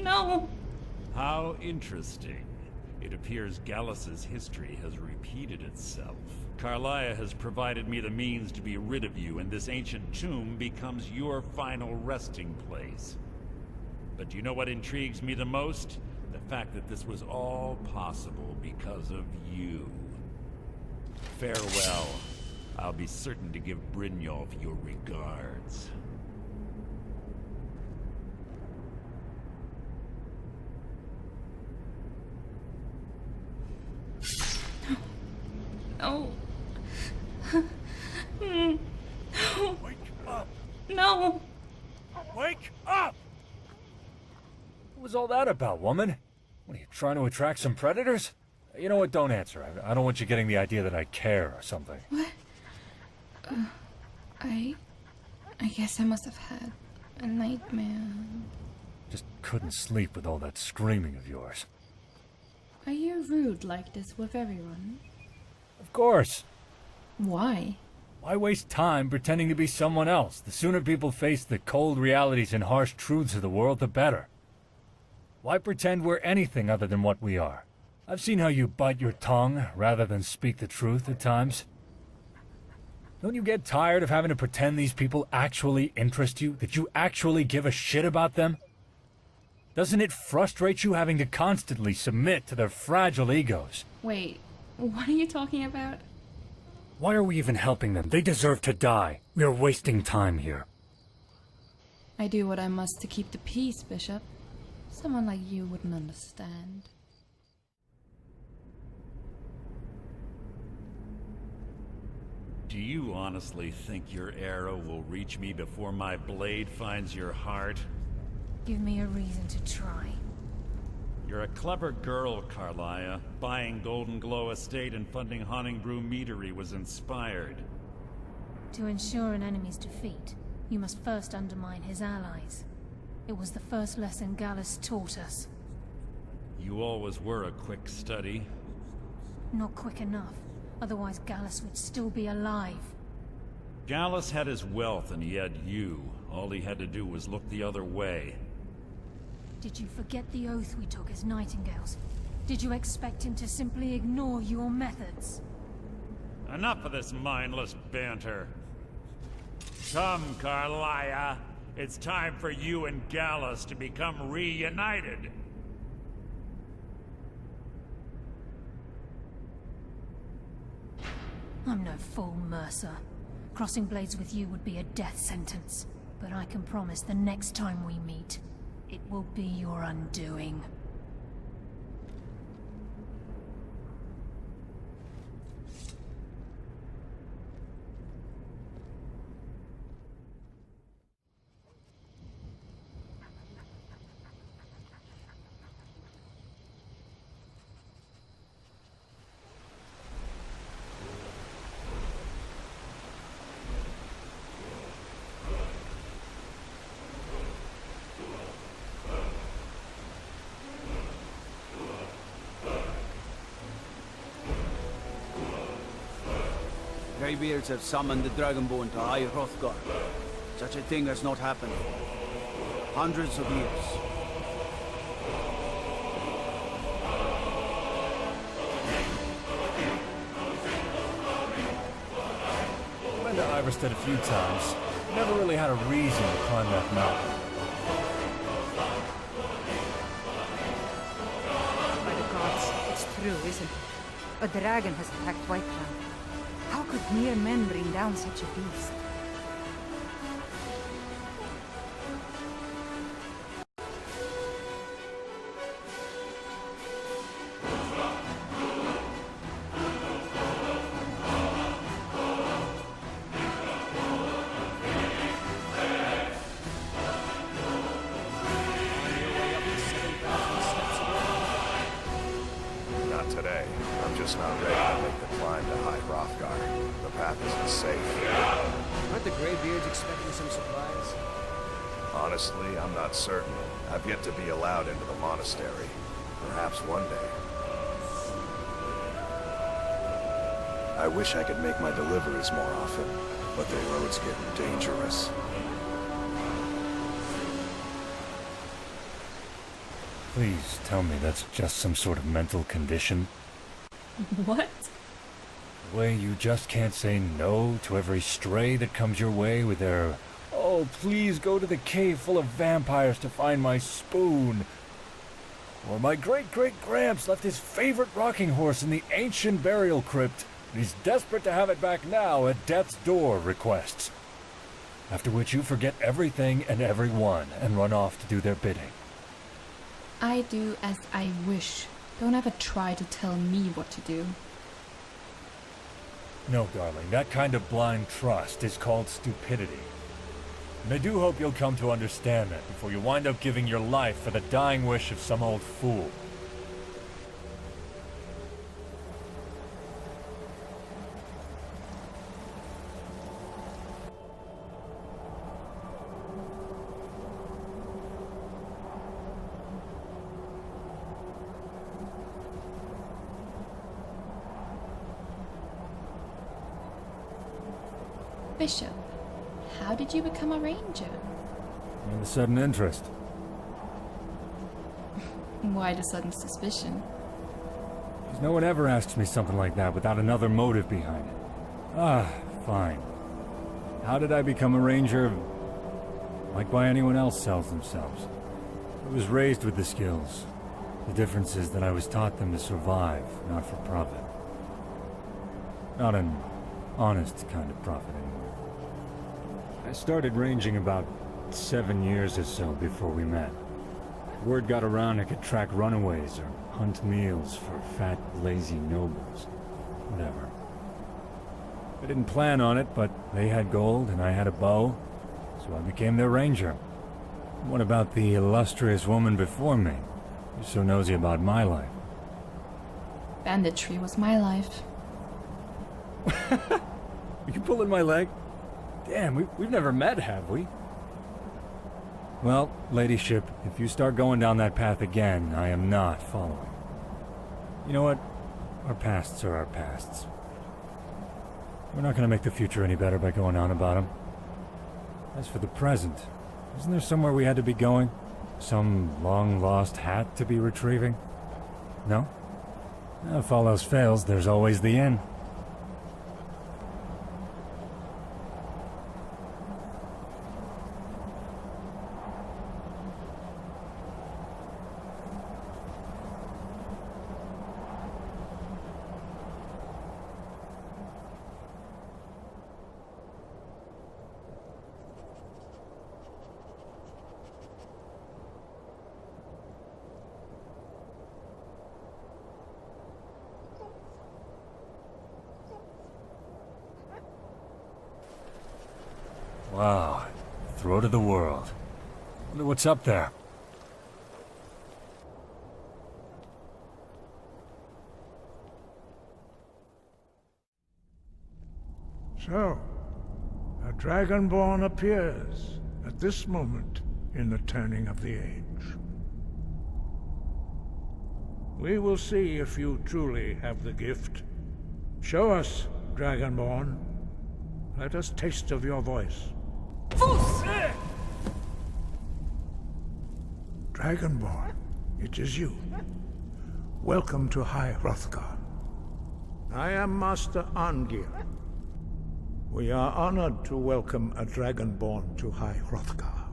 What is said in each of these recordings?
No! How interesting. It appears Gallus's history has repeated itself. Carlia has provided me the means to be rid of you, and this ancient tomb becomes your final resting place. But do you know what intrigues me the most? The fact that this was all possible because of you. Farewell. I'll be certain to give Brynjolf your regards. No. No. Wake up! No. Wake up! What was all that about, woman? What, are you trying to attract some predators? You know what, don't answer. I don't want you getting the idea that I care or something. What? I guess I must have had a nightmare. Just couldn't sleep with all that screaming of yours. Are you rude like this with everyone? Of course. Why? Why waste time pretending to be someone else? The sooner people face the cold realities and harsh truths of the world, the better. Why pretend we're anything other than what we are? I've seen how you bite your tongue rather than speak the truth at times. Don't you get tired of having to pretend these people actually interest you? That you actually give a shit about them? Doesn't it frustrate you having to constantly submit to their fragile egos? Wait, what are you talking about? Why are we even helping them? They deserve to die. We are wasting time here. I do what I must to keep the peace, Bishop. Someone like you wouldn't understand. Do you honestly think your arrow will reach me before my blade finds your heart? Give me a reason to try. You're a clever girl, Carlia. Buying Golden Glow Estate and funding Haunting Brew Meadery was inspired. To ensure an enemy's defeat, you must first undermine his allies. It was the first lesson Gallus taught us. You always were a quick study. Not quick enough, otherwise Gallus would still be alive. Gallus had his wealth and he had you. All he had to do was look the other way. Did you forget the oath we took as Nightingales? Did you expect him to simply ignore your methods? Enough of this mindless banter. Come, Carlia. It's time for you and Gallus to become reunited. I'm no fool, Mercer. Crossing blades with you would be a death sentence. But I can promise the next time we meet, it will be your undoing. Greybeards have summoned the Dragonborn to High Hrothgar. Such a thing has not happened for hundreds of years. I've been to Iverstead a few times. Never really had a reason to climb that mountain. By the gods, it's true, isn't it? A dragon has attacked Whitecrown. How could mere men bring down such a beast? Not today. I'm just not ready to make the climb to High Hrothgar. The path isn't safe. Aren't the Greybeards expecting some supplies? Honestly, I'm not certain. I've yet to be allowed into the monastery. Perhaps one day. I wish I could make my deliveries more often, but the road's getting dangerous. Please tell me that's just some sort of mental condition. What? The way you just can't say no to every stray that comes your way with their, "Oh, please go to the cave full of vampires to find my spoon." Or my great-great-gramps left his favorite rocking horse in the ancient burial crypt, and he's desperate to have it back now at death's door requests. After which you forget everything and everyone and run off to do their bidding. I do as I wish. Don't ever try to tell me what to do. No, darling, that kind of blind trust is called stupidity. And I do hope you'll come to understand that before you wind up giving your life for the dying wish of some old fool. Bishop, how did you become a ranger? And the sudden interest. Why the sudden suspicion? Because no one ever asks me something like that without another motive behind it. Ah, fine. How did I become a ranger? Like why anyone else sells themselves. I was raised with the skills. The difference is that I was taught them to survive, not for profit. Not an honest kind of profit anymore. I started ranging about 7 years or so before we met. Word got around I could track runaways or hunt meals for fat, lazy nobles. Whatever. I didn't plan on it, but they had gold and I had a bow, so I became their ranger. What about the illustrious woman before me? You're so nosy about my life. Banditry was my life. Are you pulling my leg? Damn, we've never met, have we? Well, ladyship, if you start going down that path again, I am not following. You know what? Our pasts are our pasts. We're not going to make the future any better by going on about them. As for the present, isn't there somewhere we had to be going? Some long-lost hat to be retrieving? No? If all else fails, there's always the inn. Wow. Throat of the world. Wonder what's up there. So, a Dragonborn appears at this moment in the turning of the age. We will see if you truly have the gift. Show us, Dragonborn. Let us taste of your voice. Dragonborn, it is you. Welcome to High Hrothgar. I am Master Angir. We are honored to welcome a Dragonborn to High Hrothgar.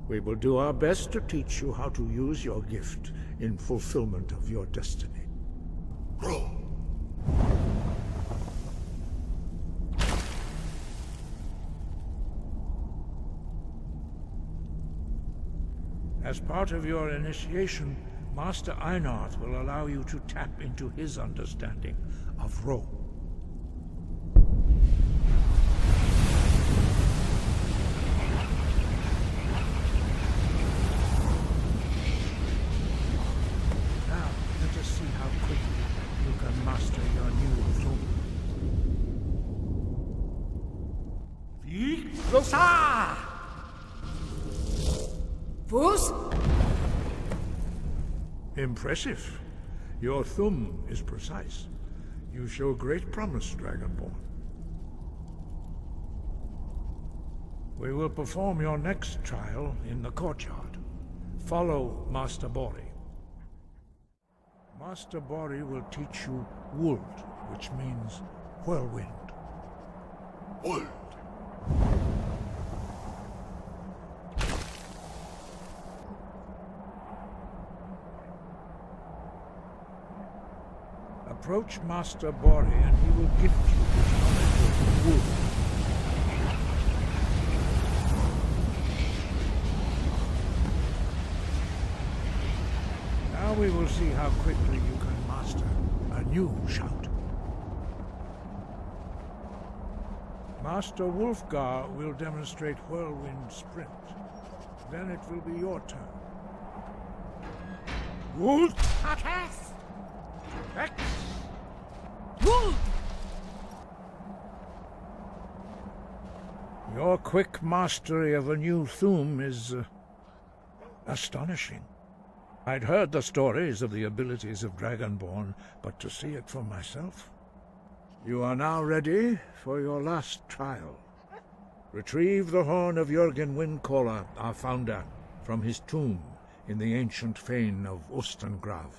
We will do our best to teach you how to use your gift in fulfillment of your destiny. Roll. As part of your initiation, Master Einarth will allow you to tap into his understanding of Ro. Now, let us see how quickly you can master your new Thum. Rosa! Fus? Impressive. Your Thum is precise. You show great promise, Dragonborn. We will perform your next trial in the courtyard. Follow Master Bori. Master Bori will teach you Wold, which means whirlwind. Wold. Approach Master Bori and he will gift you with knowledge of Wold. Now we will see how quickly you can master a new shout. Master Wulfgar will demonstrate Whirlwind Sprint. Then it will be your turn. Wold! Attack! X! Wold! Your quick mastery of a new Thuum is astonishing. I'd heard the stories of the abilities of Dragonborn, but to see it for myself... You are now ready for your last trial. Retrieve the horn of Jürgen Windcaller, our founder, from his tomb in the ancient fane of Ustengrav.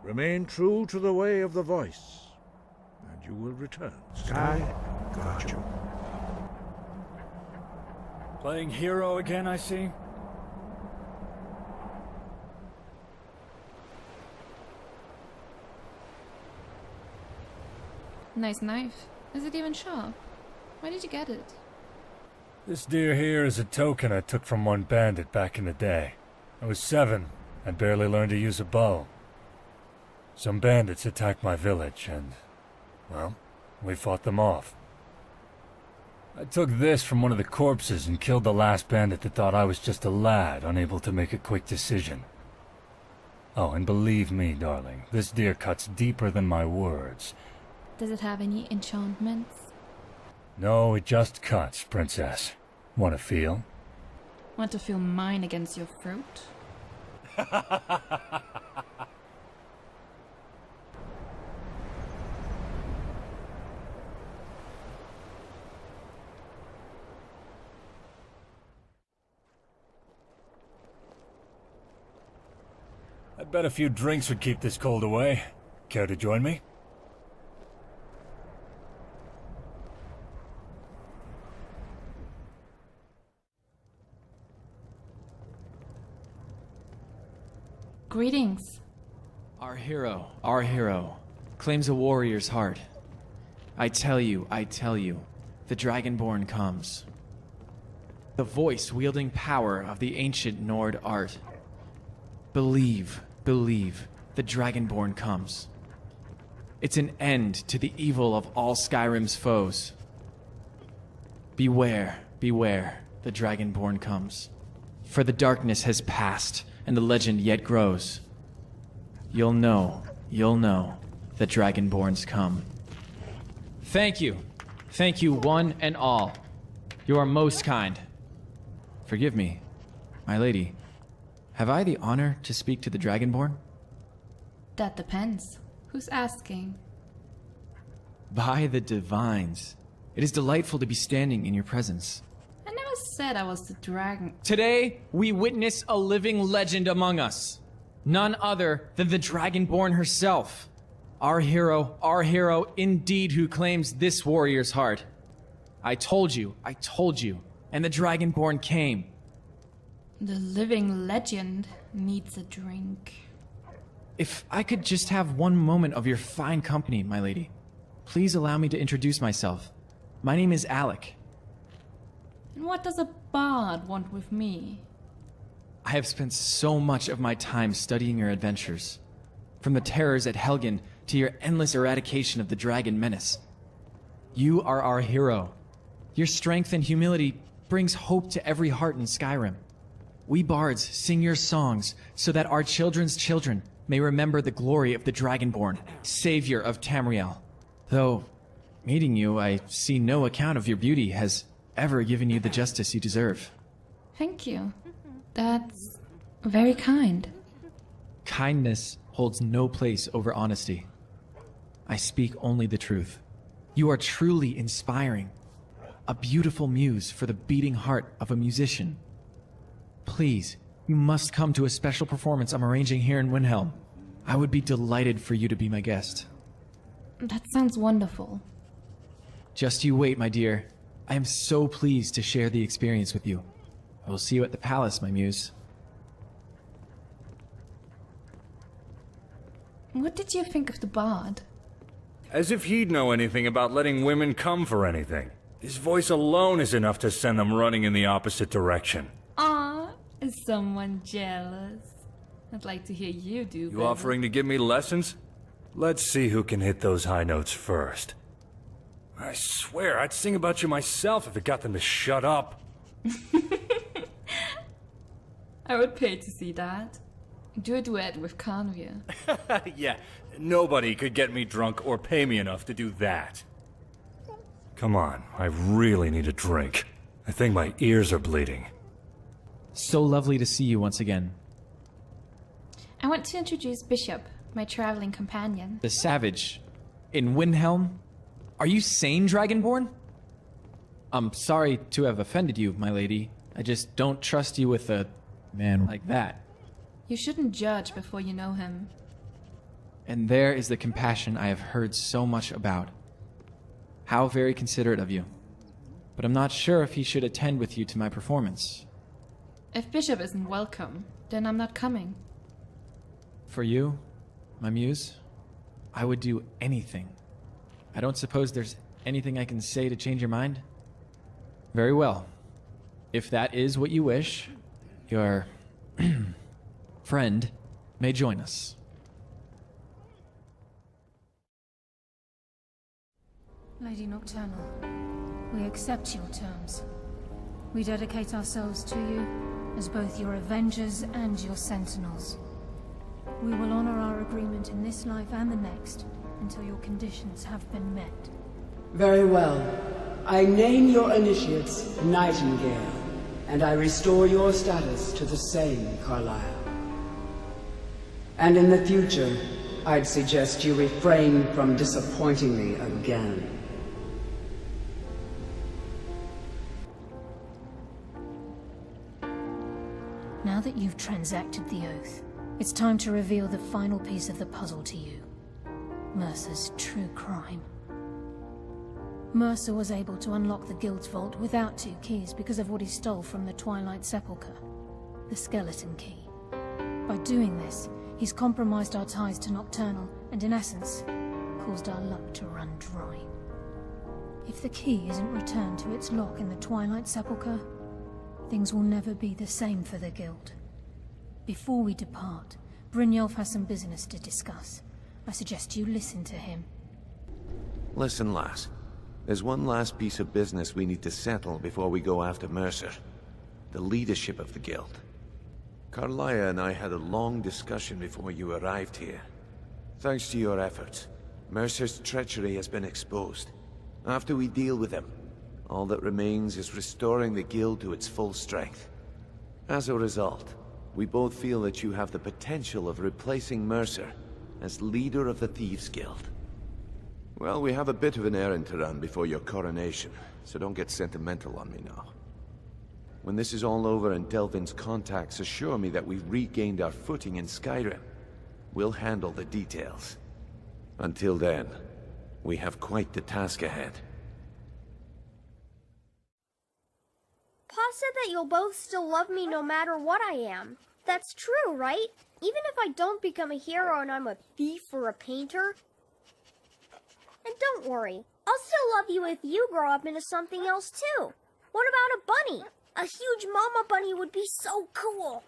Remain true to the way of the voice, and you will return. Sky, guard you. Playing hero again, I see? Nice knife. Is it even sharp? Where did you get it? This deer here is a token I took from one bandit back in the day. I was 7. I'd barely learned to use a bow. Some bandits attacked my village and, well, we fought them off. I took this from one of the corpses and killed the last bandit that thought I was just a lad, unable to make a quick decision. Oh, and believe me, darling, this deer cuts deeper than my words. Does it have any enchantments? No, it just cuts, princess. Want to feel? Want to feel mine against your throat? I bet a few drinks would keep this cold away. Care to join me? Greetings. Our hero, claims a warrior's heart. I tell you, the Dragonborn comes. The voice-wielding power of the ancient Nord art. Believe, the Dragonborn comes. It's an end to the evil of all Skyrim's foes. Beware, the Dragonborn comes. For the darkness has passed, and the legend yet grows. You'll know, the Dragonborns come. Thank you one and all. You are most kind. Forgive me, my lady. Have I the honor to speak to the Dragonborn? That depends. Who's asking? By the divines. It is delightful to be standing in your presence. I never said I was the dragon. Today, we witness a living legend among us. None other than the Dragonborn herself. Our hero indeed, who claims this warrior's heart. I told you, and the Dragonborn came. The living legend needs a drink. If I could just have one moment of your fine company, my lady. Please allow me to introduce myself. My name is Alec. And what does a bard want with me? I have spent so much of my time studying your adventures. From the terrors at Helgen to your endless eradication of the dragon menace. You are our hero. Your strength and humility brings hope to every heart in Skyrim. We bards sing your songs so that our children's children may remember the glory of the Dragonborn, savior of Tamriel. Though, meeting you, I see no account of your beauty has ever given you the justice you deserve. Thank you. That's very kind. Kindness holds no place over honesty. I speak only the truth. You are truly inspiring. A beautiful muse for the beating heart of a musician. Please, you must come to a special performance I'm arranging here in Windhelm. I would be delighted for you to be my guest. That sounds wonderful. Just you wait, my dear. I am so pleased to share the experience with you. I will see you at the palace, my muse. What did you think of the bard? As if he'd know anything about letting women come for anything. His voice alone is enough to send them running in the opposite direction. Ah, is someone jealous? I'd like to hear you do better. You offering to give me lessons? Let's see who can hit those high notes first. I swear, I'd sing about you myself if it got them to shut up. I would pay to see that. Do a duet with Convia. Yeah, nobody could get me drunk or pay me enough to do that. Come on, I really need a drink. I think my ears are bleeding. So lovely to see you once again. I want to introduce Bishop, my traveling companion. The Savage. In Windhelm? Are you sane, Dragonborn? I'm sorry to have offended you, my lady. I just don't trust you with a man like that. You shouldn't judge before you know him. And there is the compassion I have heard so much about. How very considerate of you. But I'm not sure if he should attend with you to my performance. If Bishop isn't welcome, then I'm not coming. For you, my muse, I would do anything. I don't suppose there's anything I can say to change your mind? Very well. If that is what you wish, your friend may join us. Lady Nocturnal, we accept your terms. We dedicate ourselves to you as both your avengers and your sentinels. We will honor our agreement in this life and the next until your conditions have been met. Very well. I name your initiates Nightingale, and I restore your status to the same, Carlyle. And in the future, I'd suggest you refrain from disappointing me again. Now that you've transacted the oath, it's time to reveal the final piece of the puzzle to you. Mercer's true crime. Mercer was able to unlock the Guild's vault without 2 keys because of what he stole from the Twilight Sepulchre, the skeleton key. By doing this, he's compromised our ties to Nocturnal and, in essence, caused our luck to run dry. If the key isn't returned to its lock in the Twilight Sepulchre, things will never be the same for the Guild. Before we depart, Brynjolf has some business to discuss. I suggest you listen to him. Listen, lass. There's one last piece of business we need to settle before we go after Mercer. The leadership of the Guild. Carlyle and I had a long discussion before you arrived here. Thanks to your efforts, Mercer's treachery has been exposed. After we deal with him, all that remains is restoring the Guild to its full strength. As a result, we both feel that you have the potential of replacing Mercer as leader of the Thieves' Guild. Well, we have a bit of an errand to run before your coronation, so don't get sentimental on me now. When this is all over and Delvin's contacts assure me that we've regained our footing in Skyrim, we'll handle the details. Until then, we have quite the task ahead. Pa said that you'll both still love me no matter what I am. That's true, right? Even if I don't become a hero and I'm a thief or a painter? And don't worry, I'll still love you if you grow up into something else too. What about a bunny? A huge mama bunny would be so cool.